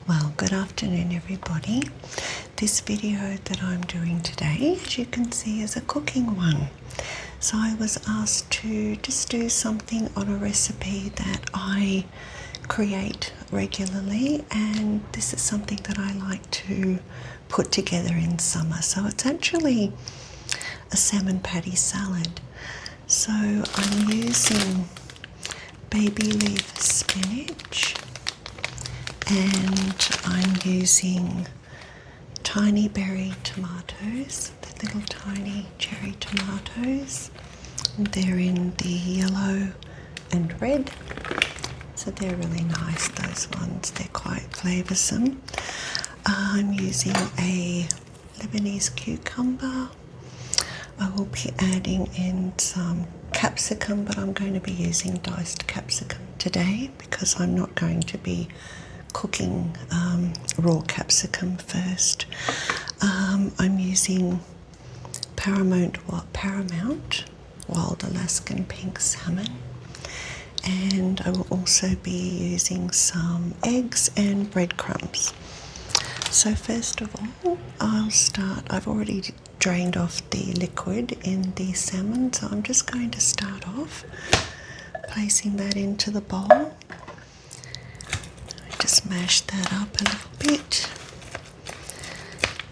Well, good afternoon everybody. This video that I'm doing today, as you can see, is a cooking one. So I was asked to just do something on a recipe that I create regularly, and this is something that I like to put together in summer. So it's actually a salmon patty salad. So I'm using baby leaf spinach, and I'm using tiny berry tomatoes, the little tiny cherry tomatoes. They're in the yellow and red, so they're really nice, those ones. They're quite flavoursome. I'm using a Lebanese cucumber. I will be adding in some capsicum, but I'm going to be using diced capsicum today because I'm not going to be cooking raw capsicum first. I'm using Paramount Wild Alaskan Pink Salmon, and I will also be using some eggs and breadcrumbs. So first of all, I've already drained off the liquid in the salmon, so I'm just going to start off placing that into the bowl. Just mash that up a little bit.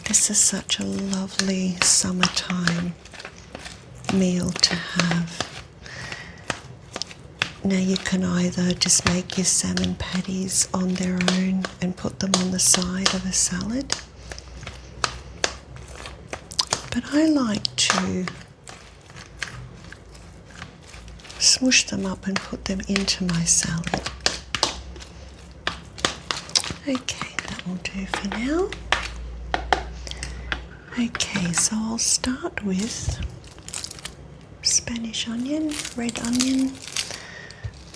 This is such a lovely summertime meal to have. Now you can either just make your salmon patties on their own and put them on the side of a salad, but I like to smush them up and put them into my salad. Okay, that will do for now. Okay, so I'll start with Spanish onion, red onion.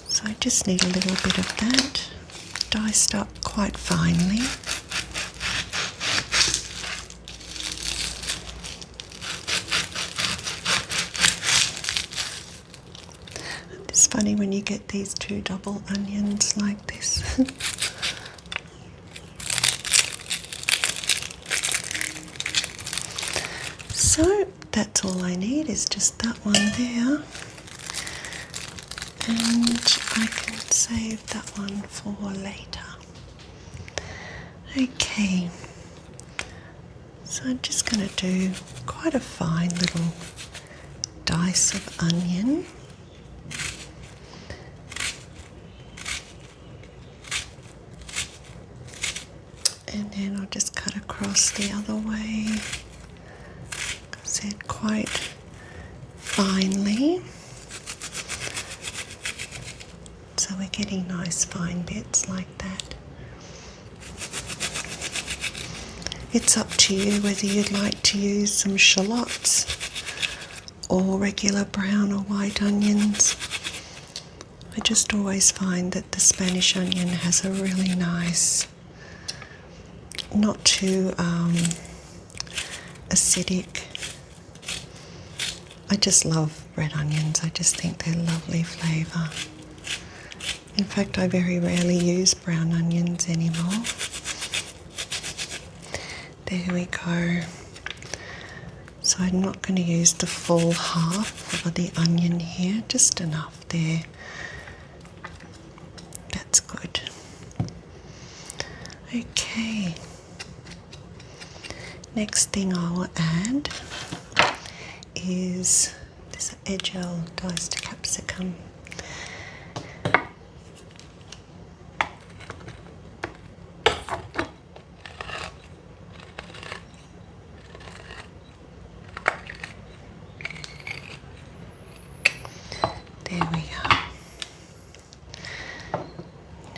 So I just need a little bit of that, diced up quite finely. It's funny when you get these two double onions like this. So that's all I need, is just that one there, and I can save that one for later. Okay, so I'm just going to do quite a fine little dice of onion. And then I'll just cut across the other way. Said quite finely, so we're getting nice fine bits like that. It's up to you whether you'd like to use some shallots or regular brown or white onions. I just always find that the Spanish onion has a really nice, not too acidic. I just love red onions. I just think they're lovely flavour. In fact, I very rarely use brown onions anymore. There we go. So I'm not going to use the full half of the onion here, just enough there. That's good. Okay. Next thing I will add is this Edgel diced capsicum. There we go.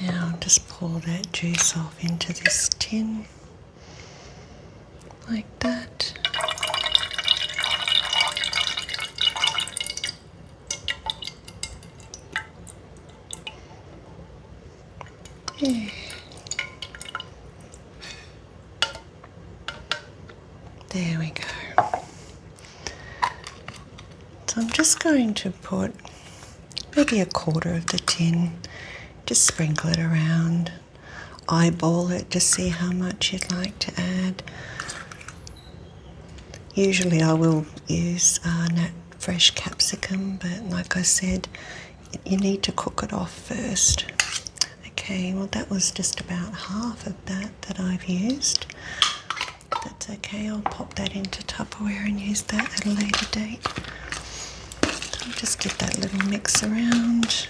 Now just pour that juice off into this tin like that. Yeah. There we go. So I'm just going to put maybe a quarter of the tin, just sprinkle it around. eyeball it to see how much you'd like to add. Usually I will use fresh capsicum, but like I said, you need to cook it off first. Okay, well that was just about half of that I've used. That's okay, I'll pop that into Tupperware and use that at a later date. I'll just give that little mix around.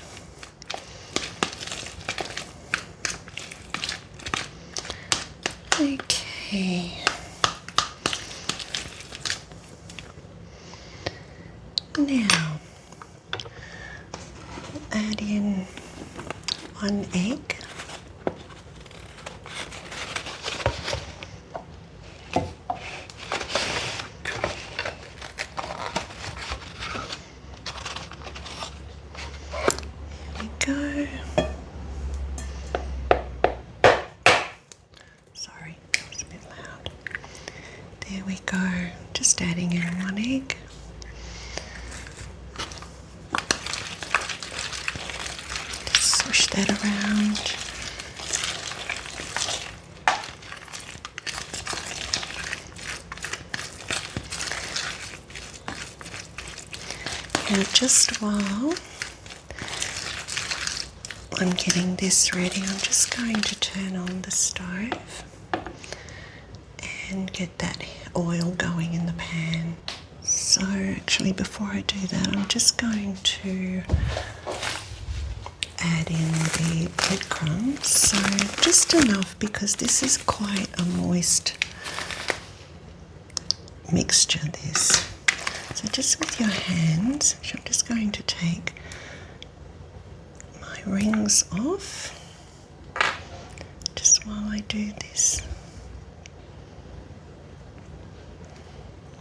Okay. Now, add in 1 egg. Go. Sorry, that was a bit loud. There we go. Just adding in 1 egg. Just swish that around. Now, just while I'm getting this ready, I'm just going to turn on the stove and get that oil going in the pan. So actually before I do that, I'm just going to add in the breadcrumbs. So just enough, because this is quite a moist mixture, this. So just with your hands, I'm just going to take my rings off just while I do this.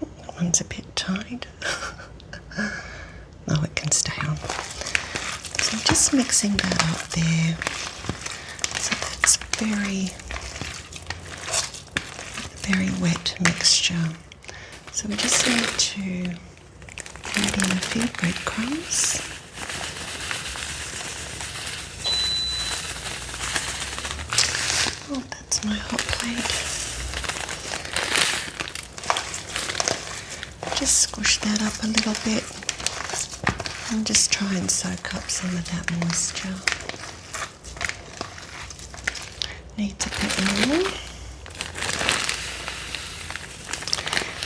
That one's a bit tight. Oh, it can stay on. So I'm just mixing that up there. So that's very, very wet mixture. So we just need to add in a few breadcrumbs. Oh, that's my hot plate. Just squish that up a little bit and just try and soak up some of that moisture. Needs a bit more.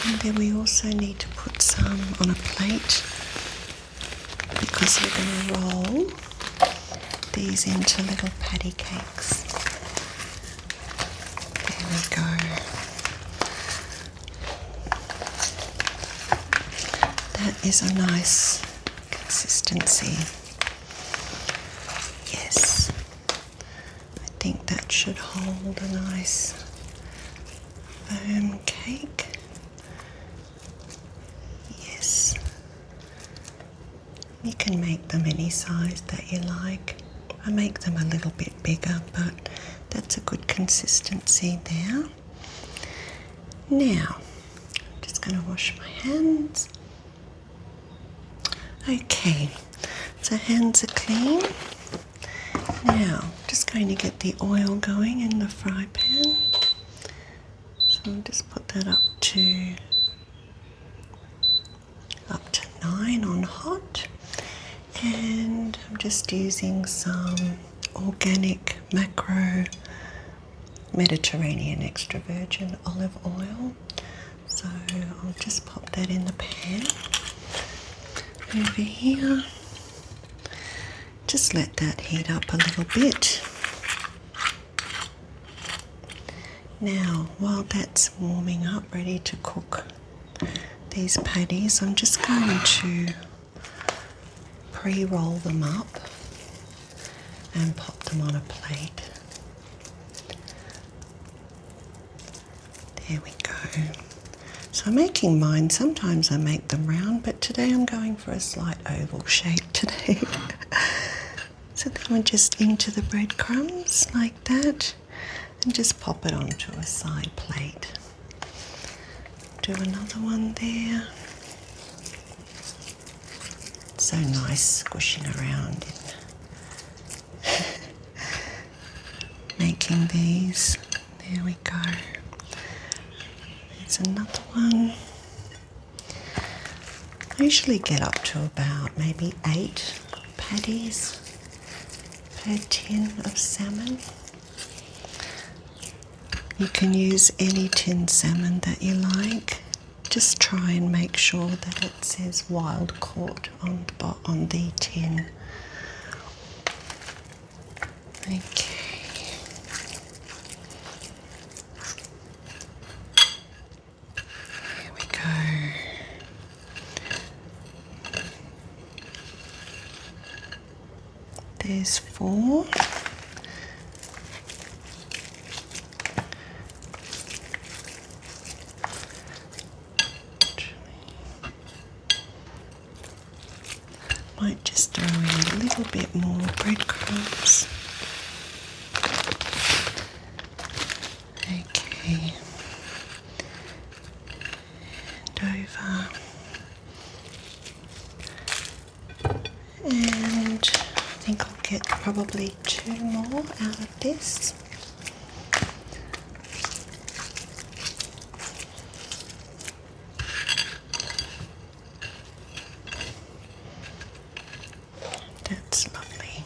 And then we also need to put some on a plate, because we're going to roll these into little patty cakes. There we go. That is a nice consistency. Yes, I think that should hold a nice firm cake. Yes, you can make them any size that you like. I make them a little bit bigger, but that's a good consistency there. Now, I'm just going to wash my hands. Okay, so hands are clean. Now, just going to get the oil going in the fry pan. So I'll just put that up to 9 on hot. And I'm just using some organic macro Mediterranean extra virgin olive oil. So I'll just pop that in the pan. Over here, just let that heat up a little bit. Now, while that's warming up, ready to cook these patties, I'm just going to pre-roll them up and pop them on a plate. There we go. So I'm making mine, sometimes I make them round, but today I'm going for a slight oval shape today. So then we're just into the breadcrumbs like that and just pop it onto a side plate. Do another one there. So nice squishing around and liking these. There we go. There's another one. I usually get up to about maybe 8 patties per tin of salmon. You can use any tin salmon that you like. Just try and make sure that it says wild caught on the tin. Okay. Here we go. There's 4. Might just throw in a little bit more breadcrumbs. Okay. And over. And I think I'll get probably 2 more out of this. That's lovely.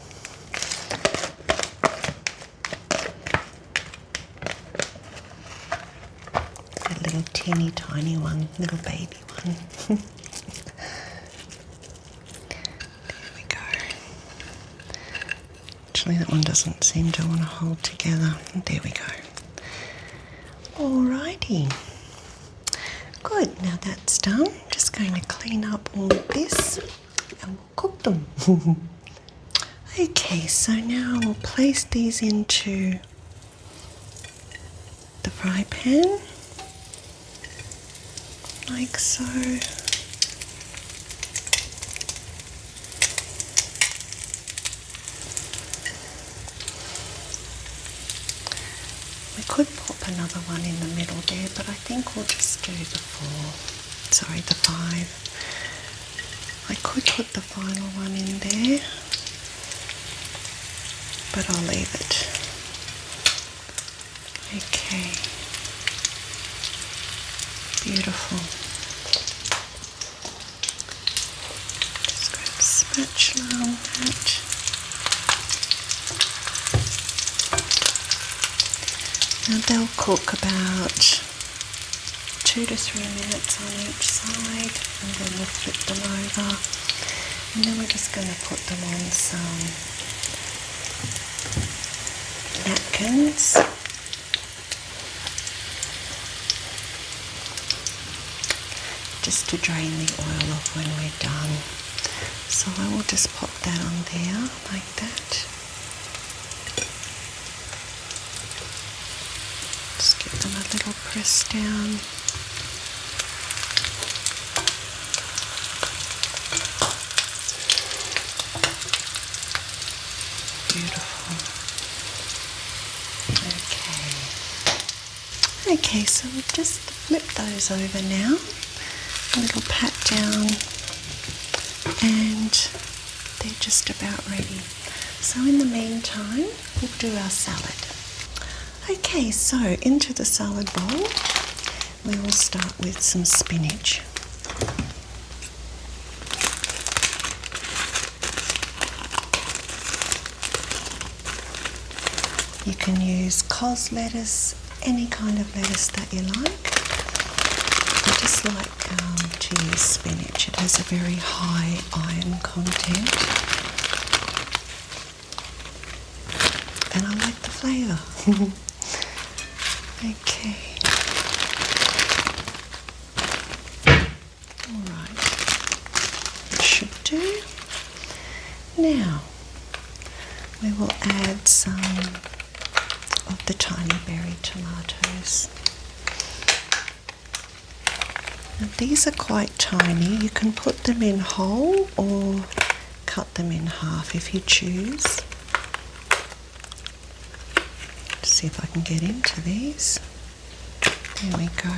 A little teeny tiny one, little baby one. There we go. Actually, that one doesn't seem to want to hold together. There we go. Alrighty. Good, now that's done. Just going to clean up all of this and we'll cook them. Okay, so now we'll place these into the fry pan, like so. We could pop another one in the middle there, but I think we'll just do the 5. I could put the final one in there, but I'll leave it. Okay. Beautiful. Just grab a spatula on that. Now they'll cook about 2 to 3 minutes on each side, and then we'll flip them over, and then we're just going to put them on some napkins. Just to drain the oil off when we're done. So I will just pop that on there like that. Just give them a little press down. Beautiful. Okay, so we'll just flip those over now. A little pat down, and they're just about ready. So in the meantime, we'll do our salad. Okay, so into the salad bowl, we will start with some spinach. You can use cos lettuce, any kind of lettuce that you like. I just like to use spinach. It has a very high iron content, and I like the flavour. Okay. Alright. It should do. Now, we will add some of the tiny berry tomatoes. Now, these are quite tiny. You can put them in whole or cut them in half if you choose. Let's see if I can get into these. There we go.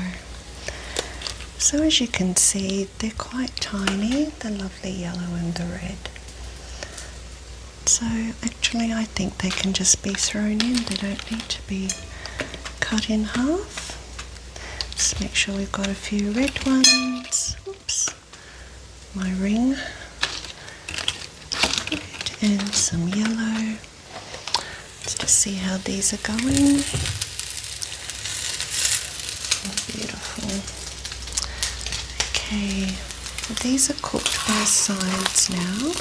So as you can see, they're quite tiny, the lovely yellow and the red. So actually actually I think they can just be thrown in. They don't need to be cut in half. Just make sure we've got a few red ones. Oops, my ring. Red and some yellow. Let's just see how these are going. Oh, beautiful. Okay, well, these are cooked both sides now.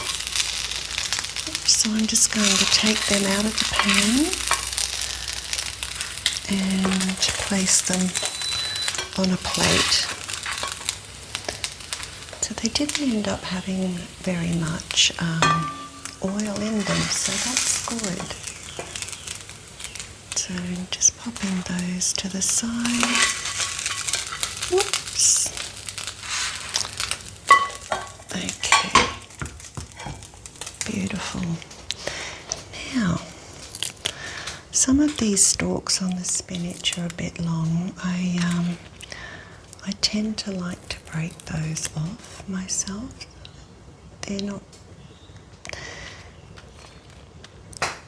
So I'm just going to take them out of the pan and place them on a plate. So they didn't end up having very much oil in them, so that's good. So just popping those to the side. Whoops. Okay. Beautiful. Now, some of these stalks on the spinach are a bit long. I tend to like to break those off myself. They're not,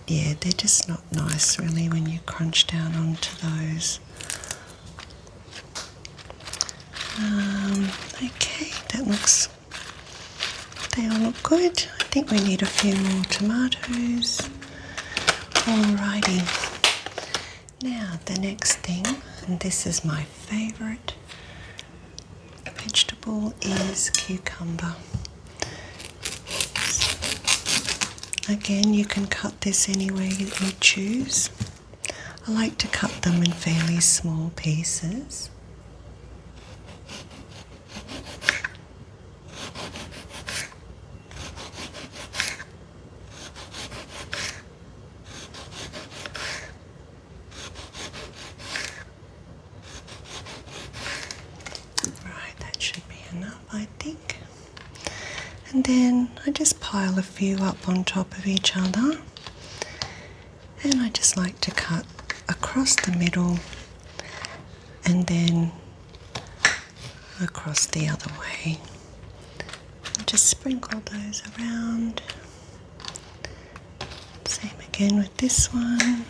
yeah, they're just not nice really when you crunch down onto those. Okay, they all look good. I think we need a few more tomatoes. Alrighty. Now the next thing, and this is my favourite vegetable, is cucumber. Again, you can cut this any way you choose. I like to cut them in fairly small pieces. I think. And then I just pile a few up on top of each other, and I just like to cut across the middle and then across the other way. And just sprinkle those around. Same again with this one.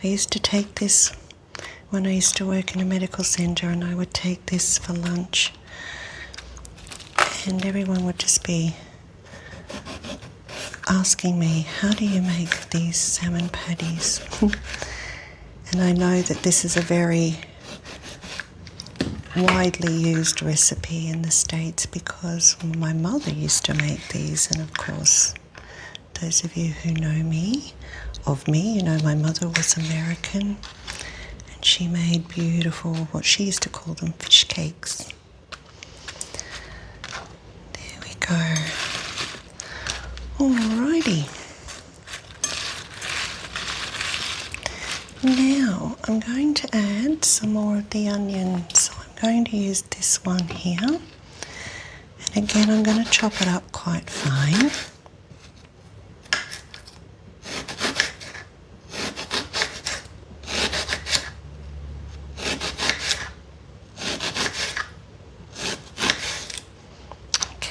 I used to take this when I used to work in a medical centre, and I would take this for lunch, and everyone would just be asking me, how do you make these salmon patties? And I know that this is a very widely used recipe in the States because my mother used to make these, and of course those of you who know me, you know my mother was American. She made beautiful, what she used to call them, fish cakes. There we go. Alrighty. Now I'm going to add some more of the onion. So I'm going to use this one here. And again, I'm going to chop it up quite fine.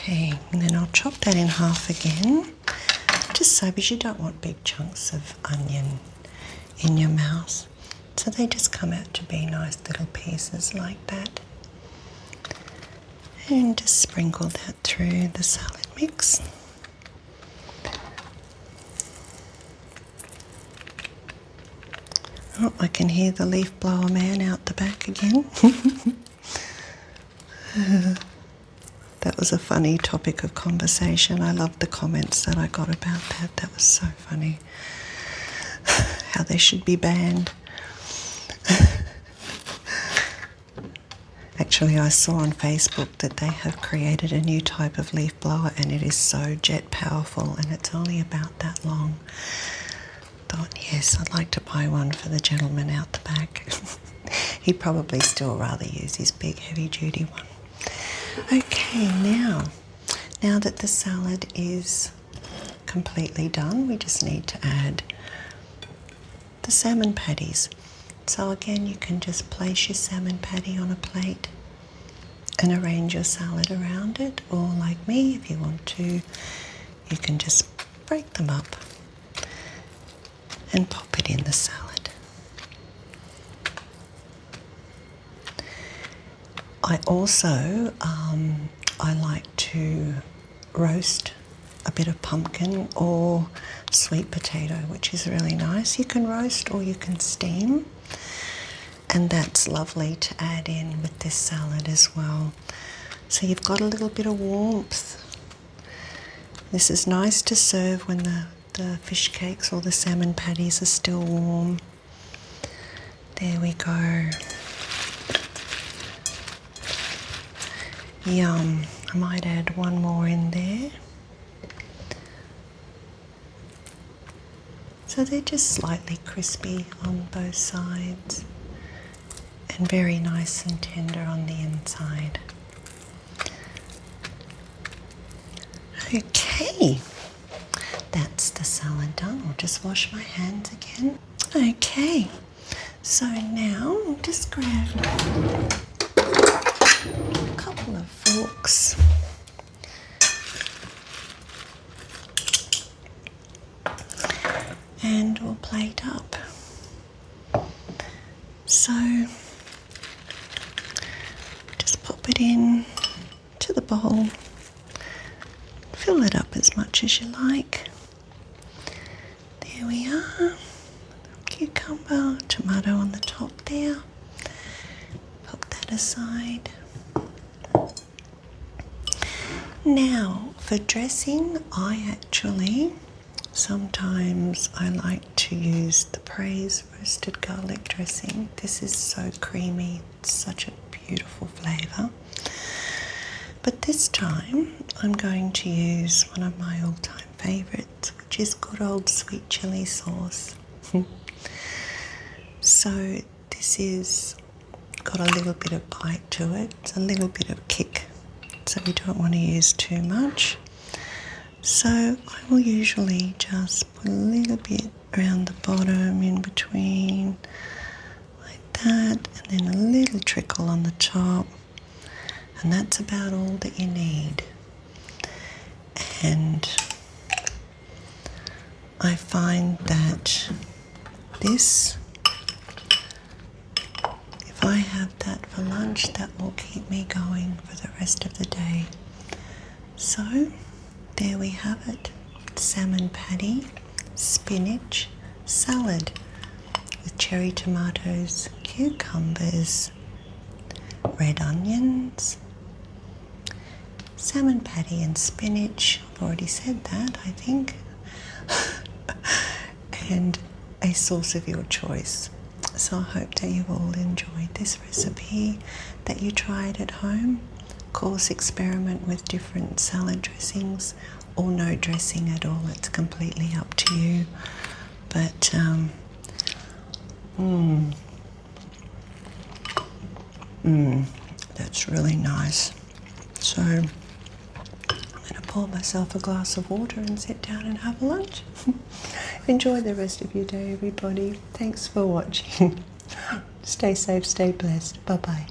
Okay, and then I'll chop that in half again, just so, because you don't want big chunks of onion in your mouth. So they just come out to be nice little pieces like that. And just sprinkle that through the salad mix. Oh, I can hear the leaf blower man out the back again. That was a funny topic of conversation. I loved the comments that I got about that. That was so funny. How they should be banned. Actually, I saw on Facebook that they have created a new type of leaf blower, and it is so jet powerful, and it's only about that long. Thought, yes, I'd like to buy one for the gentleman out the back. He'd probably still rather use his big heavy duty one. Okay, now that the salad is completely done, we just need to add the salmon patties. So again, you can just place your salmon patty on a plate can arrange your salad around it, or like me, if you want to, you can just break them up and pop it in the salad. I also, I like to roast a bit of pumpkin or sweet potato, which is really nice. You can roast or you can steam, and that's lovely to add in with this salad as well. So you've got a little bit of warmth. This is nice to serve when the fish cakes or the salmon patties are still warm. There we go. Yum. I might add one more in there. So they're just slightly crispy on both sides and very nice and tender on the inside. Okay, that's the salad done. I'll just wash my hands again. Okay, so now I'll just grab a couple of forks. And we'll plate up. So just pop it in to the bowl. Fill it up as much as you like. There we are. Cucumber, tomato on the top there. Pop that aside. Now for dressing, sometimes I like to use the Praise roasted garlic dressing. This is so creamy, it's such a beautiful flavour. But this time I'm going to use one of my all-time favourites, which is good old sweet chilli sauce. So this is got a little bit of bite to it, it's a little bit of kick, so we don't want to use too much. So I will usually just put a little bit around the bottom, in between, like that, and then a little trickle on the top, and that's about all that you need. And I find that this, if I have that for lunch, that will keep me going for the rest of the day. So there we have it, salmon patty, spinach, salad with cherry tomatoes, cucumbers, red onions, salmon patty and spinach, I've already said that I think, and a sauce of your choice. So I hope that you've all enjoyed this recipe, that you try it at home. Of course, experiment with different salad dressings or no dressing at all, it's completely up to you. But that's really nice. So I'm going to pour myself a glass of water and sit down and have a lunch. Enjoy the rest of your day, everybody. Thanks for watching. Stay safe, stay blessed. Bye-bye.